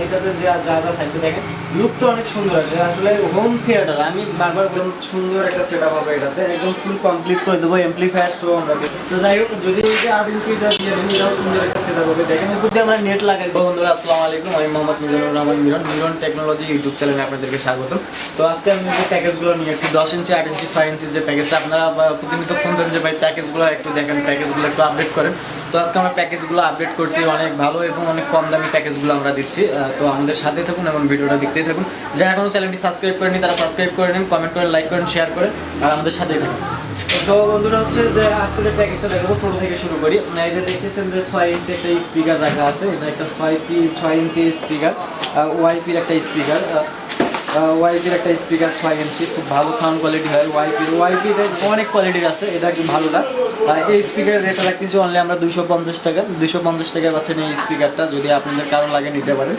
এটাতে যা যা যা থাকবে দেখেন লুকটা অনেক সুন্দর আছে। আসলে হোম থিয়েটার আমি বারবার বললাম, সুন্দর একটা সেটআপ হবে এটাতে, একদম ফুল কমপ্লিট করে দেবো। এমপ্লিফায়ার শো আমরা দেবো। তো যাই হোক, যদি এই যে 8 ইঞ্চিটা দিয়ে দেন, এটাও সুন্দর একটা সেটআপ হবে। দেখেন এর মধ্যে আমরা নেট লাগাই। বন্ধুরা আসসালামু আলাইকুম, আমি মোহাম্মদ মিরন মিরন টেকনোলজি ইউটিউব চ্যানেলে আপনাদেরকে স্বাগতম। তো আজকে আমি যে প্যাকেজগুলো নিয়ে এসেছি 10 ইঞ্চি, 8 ইঞ্চি, 6 ইঞ্চির যে প্যাকেজটা, আপনারা প্রতিনিয়ত ফোন দেন যে ভাই প্যাকেজগুলো একটু দেখেন, প্যাকেজগুলো একটু আপডেট করেন। তো আজকে আমরা প্যাকেজগুলো আপডেট করছি, অনেক ভালো এবং অনেক কম দামি প্যাকেজগুলো আমরা দিচ্ছি। তো আমাদের সাথে থাকুন এবং ভিডিওটা দেখতেই থাকুন। যারা এখনো চ্যানেলটি সাবস্ক্রাইব করেনি তারা সাবস্ক্রাইব করে নিন, কমেন্ট করেন, লাইক করেন, শেয়ার করেন আর আমাদের সাথেই থাকুন। তো বন্ধুরা হচ্ছে যে আজকে যে প্যাকেজটা দেখাবো ছোট থেকে শুরু করি। এই যে দেখতেছেন যে 6 ইঞ্চি একটা স্পিকার রাখা আছে, এটা একটা 6 ইঞ্চি স্পিকার, ওয়াইপির একটা স্পিকার, ওয়াইপির একটা স্পিকার 6 ইঞ্চি, খুব ভালো সাউন্ড কোয়ালিটি হয়। ওয়াইপির অনেক কোয়ালিটির আছে, এটা একটু ভালোটা। এই স্পিকারের রেটটা রাখতেছি অনলি আমরা 250 টাকা। 250 টাকায় পাচ্ছেন এই স্পিকারটা, যদি আপনাদের কারো লাগে নিতে পারেন।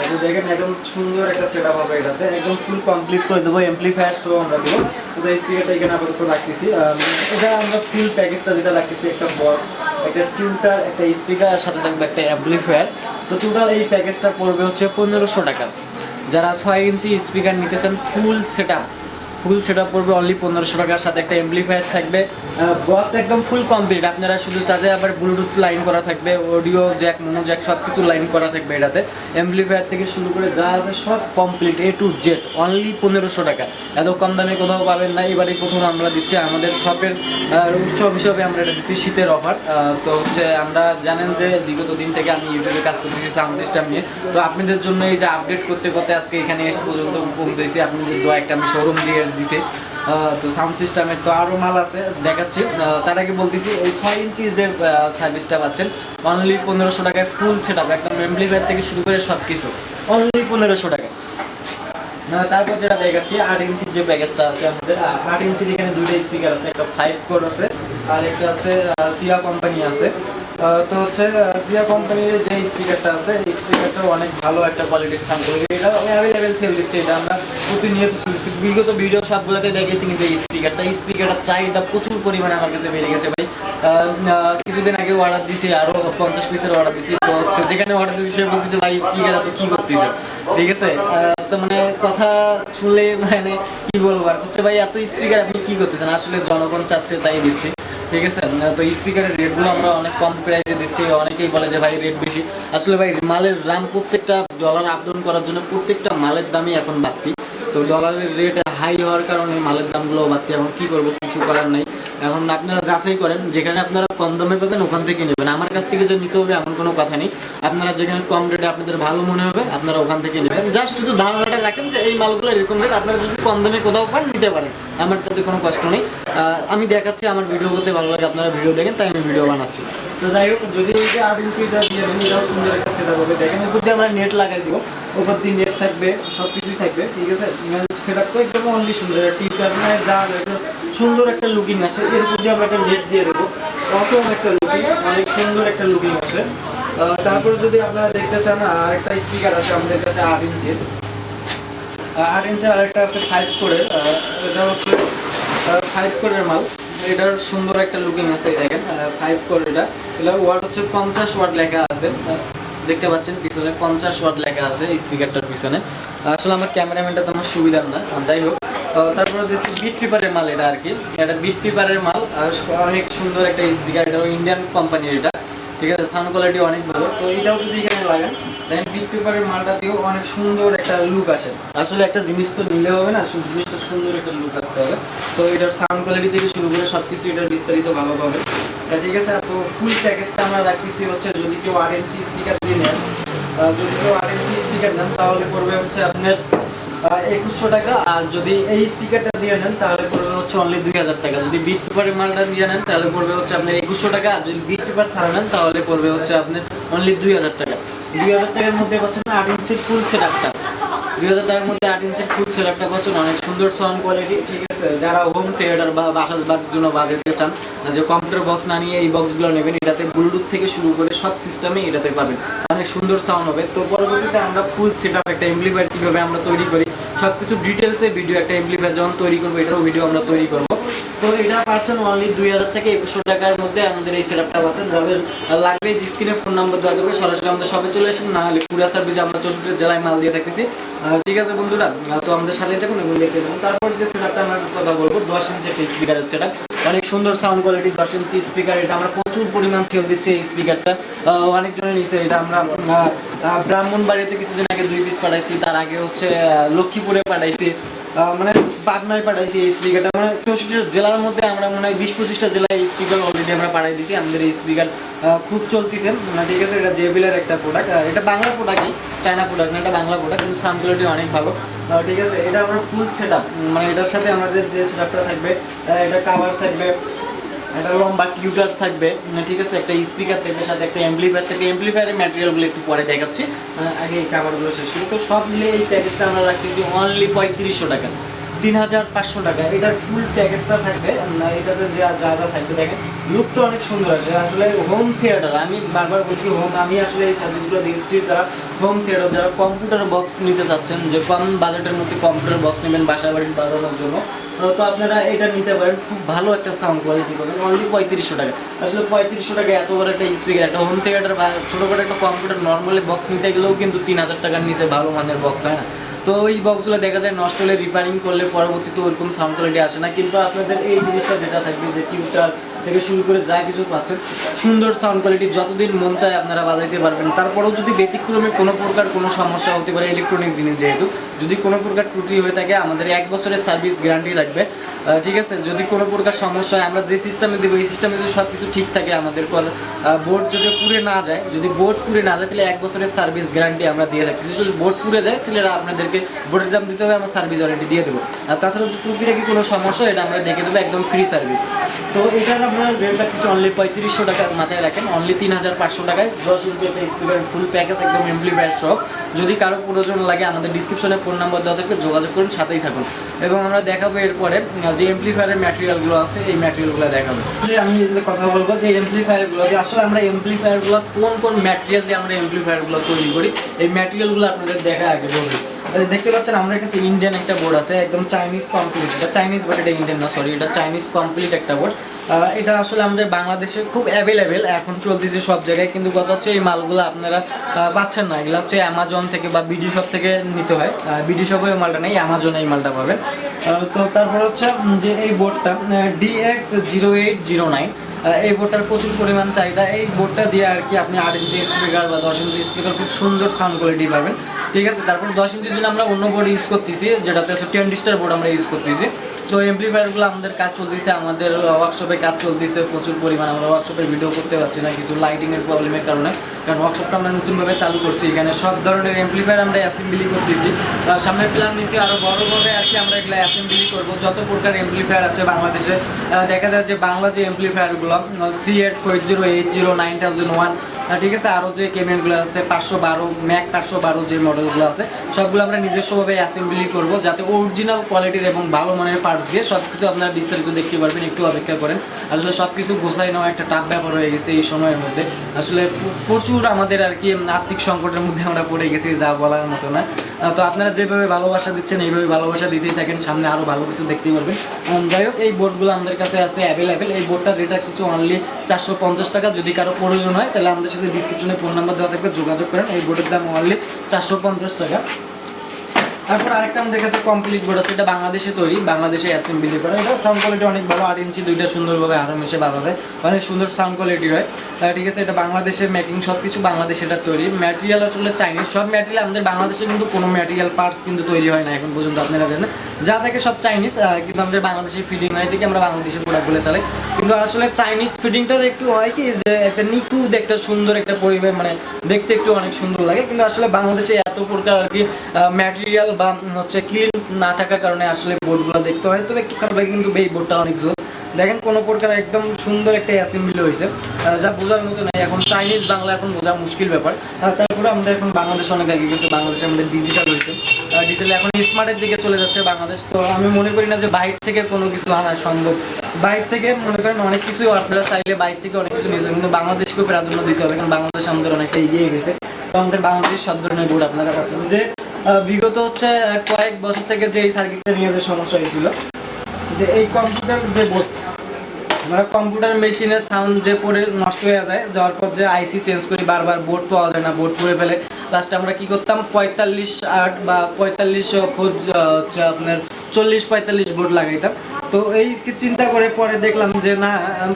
তো দেখেন একদম সুন্দর একটা সেটআপ হবে এটাতে, একদম ফুল কমপ্লিট করে দেবো। এমপ্লিফায়ার শো আমরা দেবো। তো এই স্পিকারটা এখানে আপাতত রাখতেছি। এটা আমরা ফুল প্যাকেজটা যেটা রাখতেছি, একটা বক্স, একটা টিউটার, একটা স্পিকার, সাথে থাকবে একটা অ্যাম্পলিফায়ার। তো টোটাল এই প্যাকেজটা পড়বে হচ্ছে 1500 টাকা। যারা 6 ইঞ্চি স্পিকার নিতে চান ফুল সেটআপ পড়বে অনলি 1500 টাকার সাথে একটা এমপ্লিফায়ার থাকবে। বক্স একদম ফুল কমপ্লিট, আপনারা শুধু তাতে আবার ব্লুটুথ লাইন করা থাকবে, অডিও জ্যাক, মোনো জ্যাক সব কিছু লাইন করা থাকবে এটাতে। এমপ্লিফায়ার থেকে শুরু করে যা আছে সব complete A to Z, only 1500 টাকা। এত কম দামে কোথাও পাবেন না। এবারে প্রথম আমরা দিচ্ছি আমাদের শপের উৎসব হিসাবে আমরা এটা দিচ্ছি শীতের অফার। তো হচ্ছে আমরা জানেন যে বিগত দিন থেকে আমি ইউটিউবে কাজ করতেছি সাউন্ড সিস্টেম নিয়ে। তো আপনাদের জন্য এই যে আপডেট করতে করতে আজকে এখানে এসে পর্যন্ত পৌঁছেছি। আপনাদের দোয়া একটা আমি শোরুম দিয়ে দিছে। তো সাউন্ড সিস্টেমের তো আরও মাল আছে, দেখাচ্ছি। তার আগে বলতেছি ওই 6 ইঞ্চি যে সার্ভিসটা পাচ্ছেন অনলি 1500 টাকায় ফুল সেটআপ, একদম এমপ্লিফায়ার থেকে শুরু করে সব কিছু অনলি 1500 টাকায়। তারপর যেটা দেখাচ্ছি 8 ইঞ্চির যে প্যাকেজটা আছে আমাদের, 8 ইঞ্চির এখানে দুইটা স্পিকার আছে, একটা 5 কোর আছে আর একটা আছে সিয়া কোম্পানি আছে। তো হচ্ছে সিয়া কোম্পানির যে স্পিকারটা আছে, এই স্পিকারটা অনেক ভালো একটা কোয়ালিটির সাউন্ড কোয়ালিটি। এটা অ্যাভেলেবেল সেল দিচ্ছে, এটা আমরা প্রতিনিয়ত বিগত ভিডিও সবগুলোতে দেখেছি। কিন্তু এই স্পিকারটা চাহিদা প্রচুর পরিমাণে আমার কাছে বেড়ে গেছে ভাই। কিছুদিন আগে অর্ডার দিছি, আরও 50 পিসের অর্ডার দিছি। তো হচ্ছে যেখানে অর্ডার দিচ্ছি সে বলতেছে ভাই স্পিকার এত কী করতেছে, ঠিক আছে। তো মানে কথা শুনলে মানে কি বলবো আর, হচ্ছে ভাই এত স্পিকার আপনি কী করতেছেন, আসলে জনগণ চাচ্ছে তাই দিচ্ছি, ঠিক আছে। তো স্পিকারের রেটগুলো আমরা অনেক কম প্রাইসে দিচ্ছি। অনেকেই বলে যে ভাই রেট বেশি, আসলে ভাই মালের দাম প্রত্যেকটা ডলার আপডাউন করার জন্য প্রত্যেকটা মালের দামই এখন বাড়তি। তো ডলারের রেট হাই হওয়ার কারণে মালের দামগুলো বাড়তি। এখন কী করবো, কিছু করার নাই। এখন আপনারা যাচাই করেন, যেখানে আপনারা কম দামে পাবেন ওখান থেকে নেবেন। আমার কাছ থেকে যে নিতে হবে এমন কোনো কথা নেই। আপনারা যেখানে কম রেটে আপনাদের ভালো মনে হবে আপনারা ওখান থেকে নেবেন। জাস্ট শুধু ধারণাটা রাখেন যে এই মালগুলো এরকম রেট, আপনারা যদি কম দামে কোথাও পান নিতে পারেন, আমার তাতে কোনো কষ্ট নেই। আমি দেখাচ্ছি, আমার ভিডিও করতে ভালো লাগে, আপনারা ভিডিও দেখেন তাই আমি ভিডিও বানাচ্ছি। তো যাই হোক, যদি এই যে 8 ইঞ্চিটা দিয়ে দেন, এটাও সুন্দর একটা সেটআপ হবে। দেখেন এর মধ্যে আমরা নেট লাগাই দিব, ওপর দিয়ে নেট থাকবে, সব কিছুই থাকবে, ঠিক আছে। সেটআপ তো একদম অনলি সুন্দর, টিউটার যা সুন্দর একটা লুকিং আসে। এর মধ্যে আমরা একটা নেট দিয়ে দেবো, অসম একটা লুকিং, অনেক সুন্দর একটা লুকিং আসে। তারপরে যদি আপনারা দেখতে চান, আরেকটা স্পিকার আছে আমাদের কাছে 8 ইঞ্চির। 8 ইঞ্চির আরেকটা আছে 5 কোরের। এটা হচ্ছে 5 কোরের মাল, এটার সুন্দর একটা লুকিং আছে। দেখেন 5 কোর, এটার ওয়াট হচ্ছে 50 ওয়াট লেখা আছে, দেখতে পাচ্ছেন পিছনে 50 ওয়াট লেখা আছে স্পিকারটার পিছনে। আসলে আমার ক্যামেরাম্যানটা তো আমার সুবিধার না, যাই হোক। তারপরে দেখছি বিট পেপারের মাল, এটা আর কি, এটা বিট পেপারের মাল। আর অনেক সুন্দর একটা স্পিকার, এটা ইন্ডিয়ান কোম্পানির, এটা ঠিক আছে, সাউন্ড কোয়ালিটি অনেক ভালো। তো এটাও যদি এখানে লাগান, দেখেন বিট পেপারের মালটা দিয়েও অনেক সুন্দর একটা লুক আসে। আসলে একটা জিনিস তো নিলে হবে না, জিনিসটা সুন্দর একটা লুক আসতে হবে। তো এটার সাউন্ড কোয়ালিটি থেকে শুরু করে সব কিছু এটার বিস্তারিত ভালো পাবে, ঠিক আছে। তো ফুল প্যাকেজটা আমরা রাখতেছি হচ্ছে, যদি কেউ 8 ইঞ্চি স্পিকার দিয়ে নেন, তাহলে পড়বে হচ্ছে আপনার 2100 টাকা। আর যদি এই স্পিকারটা দিয়ে নেন তাহলে পড়বে হচ্ছে অনলি 2000 টাকা। যদি বিট পেপারের মালটা দিয়ে নেন তাহলে পড়বে হচ্ছে আপনার 2100 টাকা। আর যদি বিট পেপার ছাড়া নেন তাহলে পড়বে হচ্ছে আপনার অনলি 2000 টাকা। 2000 টাকার মধ্যে পাচ্ছেন 8 ইঞ্চির ফুল সেটআপটা। 2000 টাকার মধ্যে 8 ইঞ্চির ফুল সেটআপটা পাচ্ছেন, অনেক সুন্দর সাউন্ড কোয়ালিটি, ঠিক আছে। যারা হোম থিয়েটার বা বাসার জন্য বাজাতে চান, যে কম্পিউটার বক্স না নিয়ে এই বক্সগুলো নেবেন, এটাতে ব্লুটুথ থেকে শুরু করে সব সিস্টেমে এটাতে পাবেন, অনেক সুন্দর সাউন্ড হবে। তো পরবর্তীতে আমরা ফুল সেটআপ একটা এমপ্লিফায়ার কীভাবে আমরা তৈরি করি সব কিছু ডিটেলসে ভিডিও, একটা এমপ্লিফায়ার যখন তৈরি করবো এটারও ভিডিও আমরা তৈরি করবো। তো এটা পাচ্ছেন অনলি 2000 থেকে 2100 টাকার মধ্যে আমাদের এই সেটআপটা পাচ্ছেন। যাদের লাগবে স্ক্রিনে ফোন নাম্বার দেওয়া যাবে, সরাসরি আমাদের শপে চলে আসেন, না হলে পুরা সার্ভিসে আমরা 64 জেলায় মাল দিয়ে থাকতেছি। ঠিক আছে বন্ধুরা, তো আমাদের সাথেই থাকুন এবং দেখতে থাকুন। তারপর যে সেটআপটা আমরা কথা বলবো 10 ইঞ্চি একটা স্পিকার হচ্ছে, এটা অনেক সুন্দর সাউন্ড কোয়ালিটি, 10 ইঞ্চি স্পিকার। এটা আমরা প্রচুর পরিমাণ সেল দিচ্ছি এই স্পিকারটা, অনেকজনের নিচে। এটা আমরা ব্রাহ্মণবাড়িতে কিছুদিন আগে 2 পিস পাঠাইছি, তার আগে হচ্ছে লক্ষ্মীপুরে পাঠাইছি, মানে পাবনায় পাঠাইছি এই স্পিকারটা। মানে 64 জেলার মধ্যে আমরা মনে হয় 20-25টা জেলায় এই স্পিকার অলরেডি আমরা পাঠাই দিয়েছি। আমাদের এই স্পিকার খুব চলতেছে, ঠিক আছে। এটা জেবিলের একটা প্রোডাক্ট, এটা বাংলা প্রোডাক্টই, চায়না প্রোডাক্ট না, এটা বাংলা প্রোডাক্ট, কিন্তু সাউন্ড কোয়ালিটি অনেক ভালো, ঠিক আছে। এটা আমরা ফুল সেটআপ, মানে এটার সাথে আমাদের যে সেটআপটা থাকবে, এটা কভার থাকবে, একটা লম্বা টিউটার থাকবে, ঠিক আছে, একটা স্পিকার থাকবে, সাথে একটা অ্যাম্পলিফায়ার থাকবে। অ্যাম্পলিফায়ারের ম্যাটেরিয়ালগুলো একটু পরে দেখাচ্ছি, আগে এই কাভারগুলো শেষ করি। তো সব মিলে এই প্যাকেজটা আমরা রাখতেছি অনলি 3500 টাকা, 3500 টাকা। এটার ফুল প্যাকেজটা থাকবে, এটাতে যা যা থাকবে দেখেন, লুকটা অনেক সুন্দর আছে। আসলে হোম থিয়েটার, আমি বারবার বলছি হোম, আমি আসলে এই সার্ভিসগুলো দিচ্ছি যারা হোম থিয়েটার, যারা কম্পিউটার বক্স নিতে চাচ্ছেন, যে কম বাজেটের মধ্যে কম্পিউটার বক্স নেবেন বাসা বাড়ির বাজানোর জন্য, তো আপনারা এটা নিতে পারেন। খুব ভালো একটা সাউন্ড কোয়ালিটি পাবেন অনলি 3500 টাকা। আসলে 3500 টাকা এত বড় একটা স্পিকার, একটা হোম থিয়েটার বা ছোটোখাটো একটা কম্পিউটার নর্মালি বক্স নিতে গেলেও কিন্তু 3000 টাকার নিচে ভালো মানের বক্স হয় না। তো এই বক্সগুলো দেখা যায় নষ্ট হলে রিপেয়ারিং করলে পরবর্তীতে ওরকম সাউন্ড কোয়ালিটি আসে না, কিন্তু আপনাদের এই জিনিসটা যেটা থাকবে, যে টিউটার থেকে শুরু করে যা কিছু পাচ্ছেন, সুন্দর সাউন্ড কোয়ালিটি, যতদিন মন চায় আপনারা বাজাইতে পারবেন। তারপরেও যদি ব্যতিক্রমে কোনো প্রকার কোনো সমস্যা হতে পারে, ইলেকট্রনিক জিনিস যেহেতু, যদি কোনো প্রকার ত্রুটি হয়ে থাকে, আমাদের 1 বছরের সার্ভিস গ্যারান্টি থাকবে, ঠিক আছে। যদি কোনো প্রকার সমস্যা হয়, আমরা যে সিস্টেমে দেবো এই সিস্টেমে যদি সব কিছু ঠিক থাকে, আমাদের বোর্ড যদি পুড়ে না যায়, যদি বোর্ড পুড়ে না যায় তাহলে 1 বছরের সার্ভিস গ্যারান্টি আমরা দিয়ে থাকি। যদি বোর্ড পুড়ে যায় তাহলে আপনাদেরকে বোর্ডের দাম দিতে হবে, আমরা সার্ভিস ওয়ারেন্টি দিয়ে দেবো। আর তাছাড়া যদি টুপিটা কি কোনো সমস্যা, এটা আমরা দেখে দেবো, একদম ফ্রি সার্ভিস। তো এটার আপনার রেটটা কিছু অনলি 3500 টাকা মাথায় রাখেন, অনলি 3500 টাকায় 10 ইঞ্চি একটা স্পিকার ফুল প্যাকেজ, একদম অ্যাম্পলিফায়ার সব। যদি কারো প্রয়োজন লাগে আমাদের ডিসক্রিপশনে ফোন নাম্বার দেওয়া থাকবে, যোগাযোগ করুন, সাথেই থাকুন। এবং আমরা দেখাবো এরপরে যে অ্যাম্পলিফায়ারের ম্যাটেরিয়ালগুলো আছে, এই ম্যাটেরিয়ালগুলো দেখাবো। যে আমি কথা বলবো যে অ্যাম্পলিফায়ারগুলো আসলে আমরা অ্যাম্পলিফায়ারগুলো কোন ম্যাটেরিয়াল দিয়ে আমরা অ্যাম্পলিফায়ারগুলো তৈরি করি, এই ম্যাটেরিয়ালগুলো আপনাদের দেখা আগে বলবো। দেখতে পাচ্ছেন আমাদের কাছে ইন্ডিয়ান একটা বোর্ড আছে, একদম চাইনিজ কমপ্লিট। এটা চাইনিজ বোর্ড, এটা ইন্ডিয়ান না, সরি, এটা চাইনিজ কমপ্লিট একটা বোর্ড। এটা আসলে আমাদের বাংলাদেশে খুব অ্যাভেলেবেল, এখন চলতেছে সব জায়গায়, কিন্তু কথা হচ্ছে এই মালগুলো আপনারা পাচ্ছেন না। এগুলো হচ্ছে অ্যামাজন থেকে বা বিডি শপ থেকে নিতে হয়, বিডি শপে মালটা নেই, অ্যামাজনে এই মালটা পাবেন। তো তারপর হচ্ছে যে এই বোর্ডটা DX0809, এই বোর্ডটার প্রচুর পরিমাণ চাহিদা। এই বোর্ডটা দিয়ে আর কি আপনি 8 ইঞ্চি স্পিকার বা 10 ইঞ্চি স্পিকার খুব সুন্দর সাউন্ড কোয়ালিটি পাবেন, ঠিক আছে। তারপর 10 ইঞ্চির জন্য আমরা অন্য বোর্ড ইউজ করতেছি, যেটাতে হচ্ছে 10 ডিস্টার বোর্ড আমরা ইউজ করতেছি। তো অ্যাম্পলিফায়ারগুলো আমাদের কাজ চলতেছে, আমাদের ওয়ার্কশপে কাজ চলতেছে প্রচুর পরিমাণ। আমরা ওয়ার্কশপের ভিডিও করতে পারছি না কিছু লাইটিংয়ের প্রবলেমের কারণে, কারণ ওয়ার্কশপটা আমরা নতুনভাবে চালু করছি। এখানে সব ধরনের অ্যাম্পলিফায়ার আমরা অ্যাসেম্বলি করতেছি। সামনের প্ল্যান নিচ্ছি আরও বড়োভাবে আর কি আমরা এগুলো অ্যাসেম্বলি করবো। যত প্রকার অ্যাম্পলিফায়ার আছে বাংলাদেশে, দেখা যায় যে বাংলা যে অ্যাম্পলিফায়ারগুলো C8, 40, 80, 9001, ঠিক আছে, আরও যে কেবিনেটগুলো আছে 512, ম্যাক 512 যে মডেলগুলো আছে, সবগুলো আমরা নিজস্বভাবে অ্যাসেম্বলি করবো, যাতে অরিজিনাল কোয়ালিটির এবং ভালো মানের পার্টস দিয়ে সব কিছু আপনারা বিস্তারিত দেখতে পারবেন। একটু অপেক্ষা করেন, আসলে সব কিছু গোছাই নেওয়া একটা টাফ ব্যাপার হয়ে গেছে এই সময়ের মধ্যে। আসলে প্রচুর আমাদের আর কি আর্থিক সংকটের মধ্যে আমরা পড়ে গেছি, যা বলার মতো না। তো আপনারা যেভাবে ভালোবাসা দিচ্ছেন এইভাবে ভালোবাসা দিতেই থাকেন, সামনে আরও ভালো কিছু দেখতেই পারবেন। যাই হোক, এই বোর্ডগুলো আমাদের কাছে আছে অ্যাভেলেবেল। এই বোর্ডটার রেটটা কিছু অনলি 450 টাকা। যদি কারো প্রয়োজন হয় তাহলে আমাদের সাথে ডিসক্রিপশনে ফোন নাম্বার দেওয়া থাকবে, যোগাযোগ করেন। এই বোর্ডের দাম অনলি 450 টাকা। তারপর আরেকটা আমাদের কাছে কমপ্লিট বোর্ড আছে, এটা বাংলাদেশে তৈরি, বাংলাদেশে অ্যাসেম্বলি করা। এটা সাউন্ড কোয়ালিটি অনেক ভালো, 8 ইঞ্চি, দুইটা সুন্দরভাবে আরও মিশে বাজা যায়, অনেক সুন্দর সাউন্ড কোয়ালিটি হয়, ঠিক আছে। এটা বাংলাদেশের মেকিং, সব কিছু বাংলাদেশে এটা তৈরি। ম্যাটেরিয়াল আসলে চাইনিজ, সব ম্যাটেরিয়াল আমাদের বাংলাদেশে কিন্তু কোনো ম্যাটেরিয়াল পার্টস কিন্তু তৈরি হয় না এখন পর্যন্ত, আপনারা জানেন, যা থাকে সব চাইনিজ। কিন্তু আমাদের বাংলাদেশের ফিটিং হয় থেকে আমরা বাংলাদেশের প্রোডাক্টগুলো চালাই। কিন্তু আসলে চাইনিজ ফিটিংটার একটু হয় কি যে একটা নিখুঁত একটা সুন্দর একটা পরিবেশ, মানে দেখতে একটু অনেক সুন্দর লাগে। কিন্তু আসলে বাংলাদেশে এত প্রকার আর কি ম্যাটেরিয়াল বা হচ্ছে ক্লিন না থাকার কারণে আসলে বোর্ডগুলো দেখতে হয় তবে একটু খারাপ লাগে। কিন্তু এই বোর্ডটা অনেক জোস, দেখেন কোনো প্রকার একদম সুন্দর একটা অ্যাসেম্বলি হয়েছে, যা বোঝার মতো নেই। এখন চাইনিজ বাংলা এখন বোঝা মুশকিল ব্যাপার। তারপরে আমাদের এখন বাংলাদেশ অনেক আগে গেছে, বাংলাদেশে আমাদের ডিজিটাল হয়েছে, ডিজিটাল এখন স্মার্টের দিকে চলে যাচ্ছে বাংলাদেশ। তো আমি মনে করি না যে বাইরে থেকে কোনো কিছু আনা সম্ভব। বাইরে থেকে মনে করেন অনেক কিছুই আপনারা চাইলে বাইরে থেকে অনেক কিছু নিয়েছে, কিন্তু বাংলাদেশকেও প্রাধান্য দিতে হবে, কারণ বাংলাদেশ আমাদের অনেকটা এগিয়ে গেছে। তো আমাদের বাংলাদেশ সব ধরনের বোর্ড আপনারা পাচ্ছেন। যে বিগত হচ্ছে কয়েক বছর থেকে যে এই সার্কিটটা নিয়ে যে সমস্যা হয়েছিল, যে এই কম্পিউটার যে বোর্ড, আমরা কম্পিউটার মেশিনের সাউন্ড যে পরে নষ্ট হয়ে যায়, যাওয়ার পর যে আইসি চেঞ্জ করি, বারবার বোর্ড পাওয়া যায় না, বোর্ড পুড়ে ফেলে, লাস্টে আমরা কি করতাম 45-8 বা 45 হচ্ছে আপনার 40-45 বোর্ড লাগাইতাম। তো এই চিন্তা করে পরে দেখলাম যে না,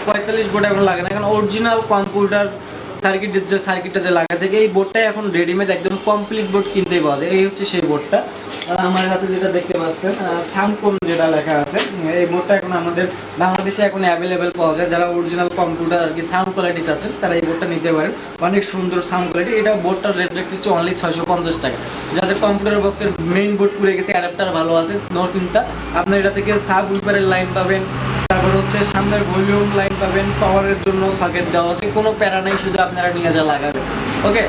45 বোর্ড এখন লাগে না, এখন অরিজিনাল কম্পিউটার সার্কিটটা যে লাগা থাকে এই বোর্ডটাই এখন রেডিমেড একদম কমপ্লিট বোর্ড কিনতেই পাওয়া যায়। এই হচ্ছে সেই বোর্ডটা, আমার হাতে যেটা দেখতে পাচ্ছেন সামকোন যেটা লেখা আছে, এই বোর্ডটা এখন আমাদের বাংলাদেশে এখন অ্যাভেলেবেল পাওয়া যায়। যারা অরিজিনাল কম্পিউটার আর কি সাউন্ড কোয়ালিটি চাচ্ছেন তারা এই বোর্ডটা নিতে পারেন, অনেক সুন্দর সাউন্ড কোয়ালিটি। এটা বোর্ডটার রেট রাখতেছে অনলি 650 টাকা। যাদের কম্পিউটার বক্সের মেইন বোর্ড পুড়ে গেছে, অ্যাডাপ্টার ভালো আছে, নো চিন্তা, আপনার এটা থেকে সাব উইপারের লাইন পাবেন, তারপর হচ্ছে সামনের ভলিউম লাইন পাবেন, পাওয়ারের জন্য সকেট দেওয়া আছে, কোনো প্যারা নেই, শুধু আপনারা নিয়ে যা লাগাবেন। ওকে,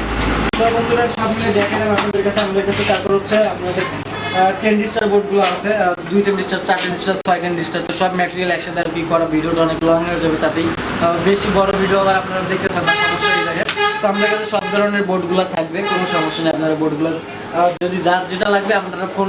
তো বন্ধুরা সব মিলে দেখালাম আপনাদের কাছে, আমাদের কাছে। তারপর হচ্ছে আপনাদের 10 ডিস্টার বোর্ডগুলো আছে, 2 10 ডিস্টার, 4 10 ডিস্টার, 6 10 ডিস্টার। তো সব ম্যাটেরিয়াল একসাথে আর কি করা, ভিডিওটা অনেক লং হয়ে যাবে, তাতেই বেশি বড় ভিডিও আবার আপনারা দেখতে চান না, সমস্যা হয়ে যায়। তো আমাদের কাছে সব ধরনের বোর্ডগুলো থাকবে, কোনো সমস্যা নেই। আপনারা বোর্ডগুলো যদি যার যেটা লাগবে আপনারা ফোন